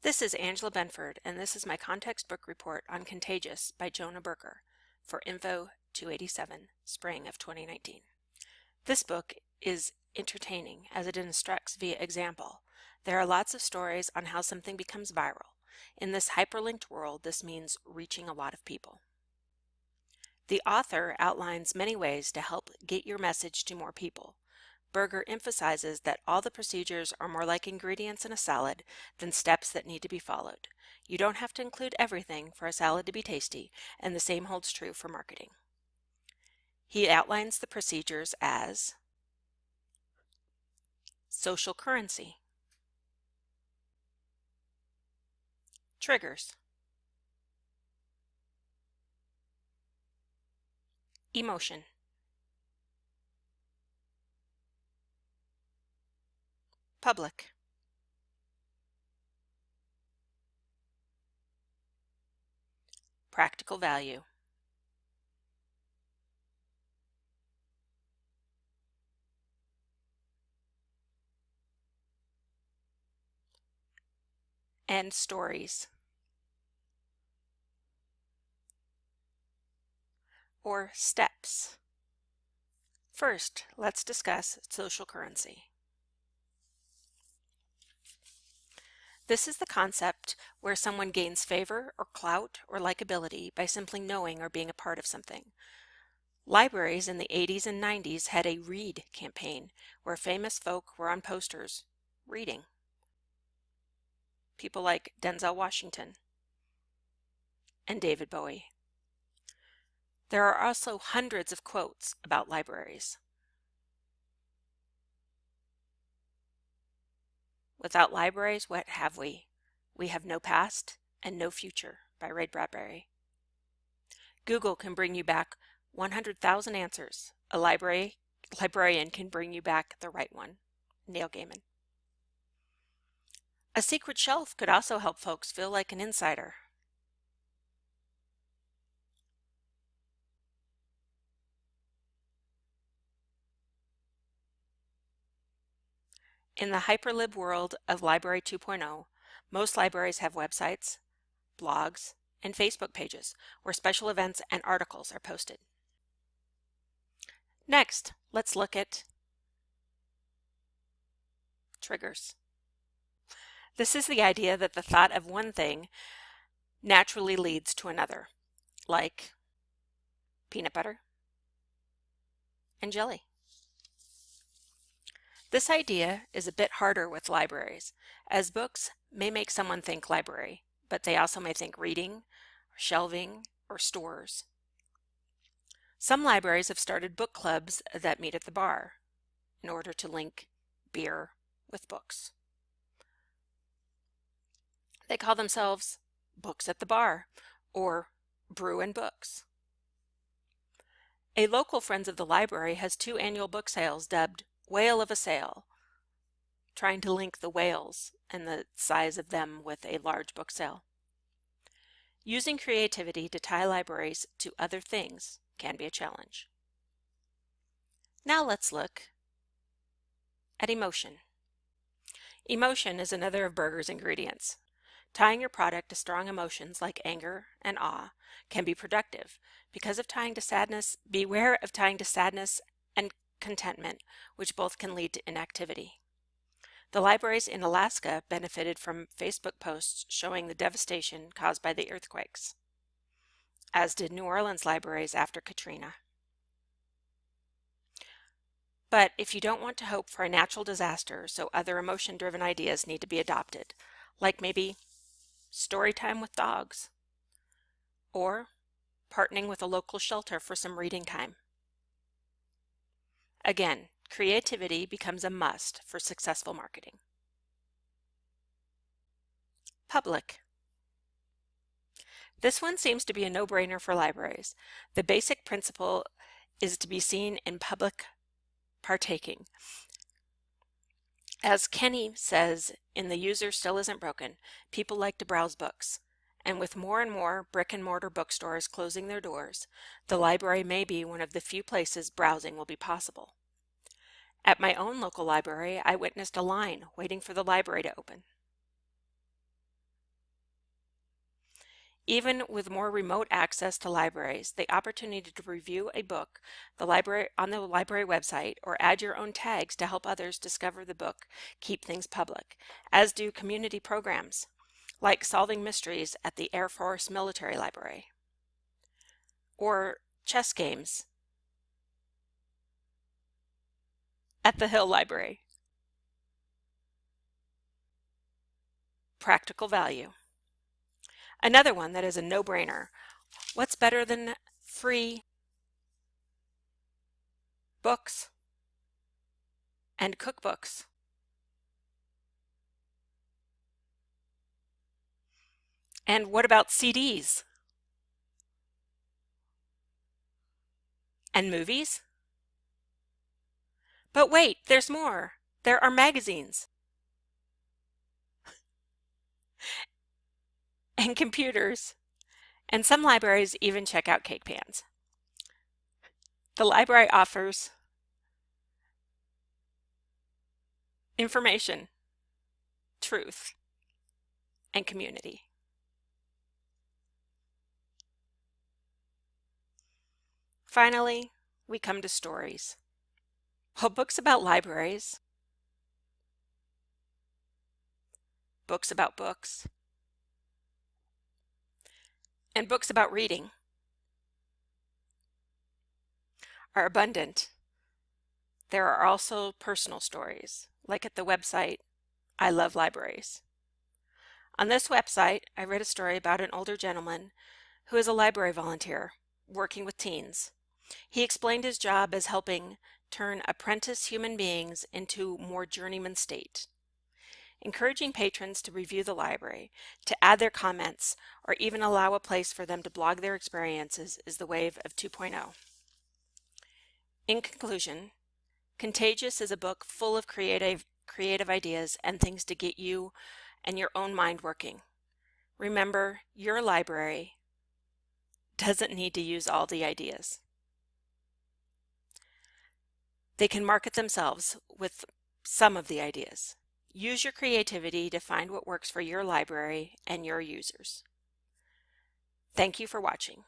This is Angela Benford, and this is my context book report on Contagious by Jonah Berger for Info 287, spring of 2019. This book is entertaining as it instructs via example. There are lots of stories on how something becomes viral. In this hyperlinked world, this means reaching a lot of people. The author outlines many ways to help get your message to more people. Berger emphasizes that all the procedures are more like ingredients in a salad than steps that need to be followed. You don't have to include everything for a salad to be tasty, and the same holds true for marketing. He outlines the procedures as social currency, triggers, emotion, public, practical value, and stories, or steps. First, let's discuss social currency. This is the concept where someone gains favor or clout or likability by simply knowing or being a part of something. Libraries in the 80s and 90s had a read campaign where famous folk were on posters reading. People like Denzel Washington and David Bowie. There are also hundreds of quotes about libraries. Without libraries, what have we? We have no past and no future, by Ray Bradbury. Google can bring you back 100,000 answers. A librarian can bring you back the right one. Neil Gaiman. A secret shelf could also help folks feel like an insider. In the hyperlib world of Library 2.0, most libraries have websites, blogs, and Facebook pages where special events and articles are posted. Next, let's look at triggers. This is the idea that the thought of one thing naturally leads to another, like peanut butter and jelly. This idea is a bit harder with libraries, as books may make someone think library, but they also may think reading, or shelving, or stores. Some libraries have started book clubs that meet at the bar in order to link beer with books. They call themselves Books at the Bar or Brew and Books. A local Friends of the Library has 2 annual book sales dubbed Whale of a Sale, trying to link the whales and the size of them with a large book sale. Using creativity to tie libraries to other things can be a challenge. Now let's look at emotion. Emotion is another of Berger's ingredients. Tying your product to strong emotions like anger and awe can be productive. Because of tying to sadness, beware of tying to sadness and contentment, which both can lead to inactivity. The libraries in Alaska benefited from Facebook posts showing the devastation caused by the earthquakes, as did New Orleans libraries after Katrina. But if you don't want to hope for a natural disaster, so other emotion-driven ideas need to be adopted, like maybe story time with dogs, or partnering with a local shelter for some reading time. Again, creativity becomes a must for successful marketing. Public. This one seems to be a no-brainer for libraries. The basic principle is to be seen in public partaking. As Kenny says in The User Still Isn't Broken, people like to browse books. And with more and more brick-and-mortar bookstores closing their doors, the library may be one of the few places browsing will be possible. At my own local library, I witnessed a line waiting for the library to open. Even with more remote access to libraries, the opportunity to review a book on the library website or add your own tags to help others discover the book keep things public, as do community programs like solving mysteries at the Air Force Military Library or chess games at the Hill Library. Practical value. Another one that is a no-brainer. What's better than free books and cookbooks? And what about CDs? And movies? But wait, there's more. There are magazines and computers, and some libraries even check out cake pans. The library offers information, truth, and community. Finally, we come to stories. Well, books about libraries, books about books, and books about reading are abundant. There are also personal stories, like at the website I Love Libraries. On this website, I read a story about an older gentleman who is a library volunteer working with teens. He explained his job as helping turn apprentice human beings into more journeyman state. Encouraging patrons to review the library, to add their comments, or even allow a place for them to blog their experiences is the wave of 2.0. In conclusion, Contagious is a book full of creative ideas and things to get you and your own mind working. Remember, your library doesn't need to use all the ideas. They can market themselves with some of the ideas. Use your creativity to find what works for your library and your users. Thank you for watching.